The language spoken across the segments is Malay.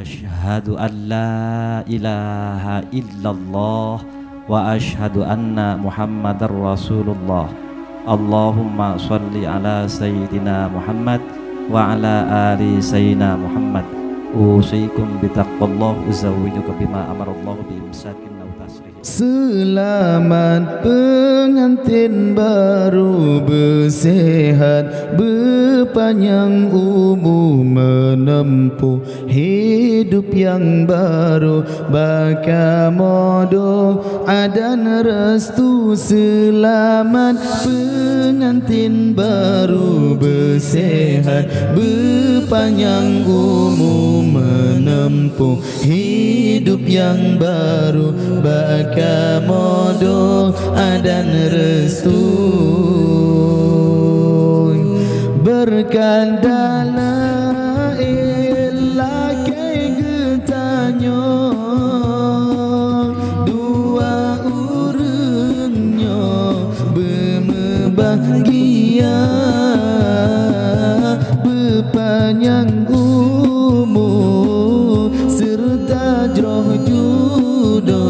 Asyhadu an la ilaha illallah wa asyhadu anna Muhammadar Rasulullah. Allahumma salli ala Sayyidina Muhammad wa ala ali Sayyidina Muhammad. Usikum bitaqwallah uzawwijuka bima amarallahu bi imsakin aw tasrih. Selamat pengantin baru, bersehat berpanjang umur, menempuh hidup yang baru, bakamodo adan restu. Selamat pengantin baru, bersehat berpanjang umur, menempuh hidup yang baru, bakamodo adan restu. Berkah la ilah kai getanyo, dua urunyo berbahagia, berpanjang umur serta jroh judo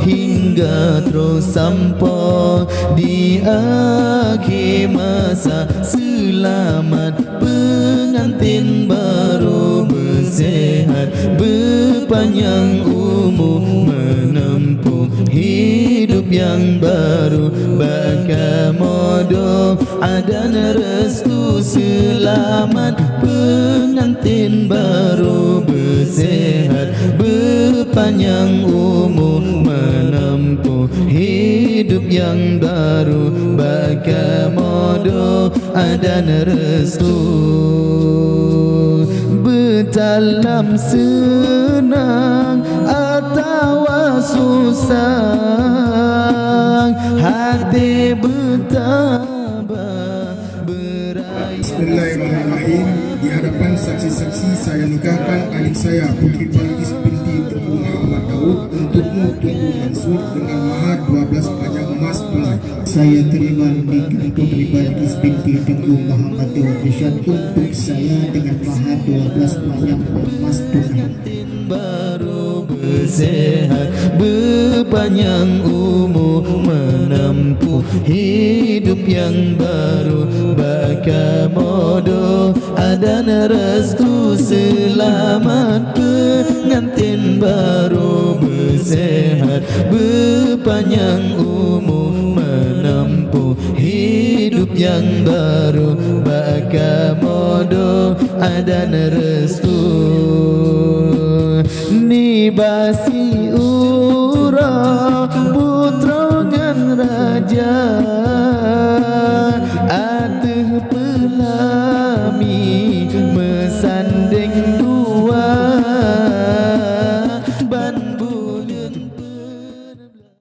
hingga terus sampai di akhir masa. Selamat pengantin baru, bersehat berpanjang umur, menempuh hidup yang baru, bakamodo adan restu. Selamat pengantin baru, bersehat berpanjang umur, menempuh hidup yang baru, bakamodo adan restu. Berdalam senang atau susah, hati bertabah berayat. Bismillahirrahmanirrahim. Di hadapan saksi-saksi saya nikahkan adik saya Putri Balqis binti Tunku Muhammad Daud untukmu Tunku Mansur dengan mahar 12 panjang emas tunai. Saya terima nikah Putri Balqis binti Tunku Muhammad Daud Rishad untuk saya dengan mahar 12 panjang emas tunai. Baru bersehat berpanjang umur, menempuh hidup yang baru, bakamodo adan restu. Selamat pengantin baru, bersehat berpanjang umur, menempuh hidup yang baru, bakamodo adan restu. Nibasi ura putra ngan raja, aduh pelami mesanding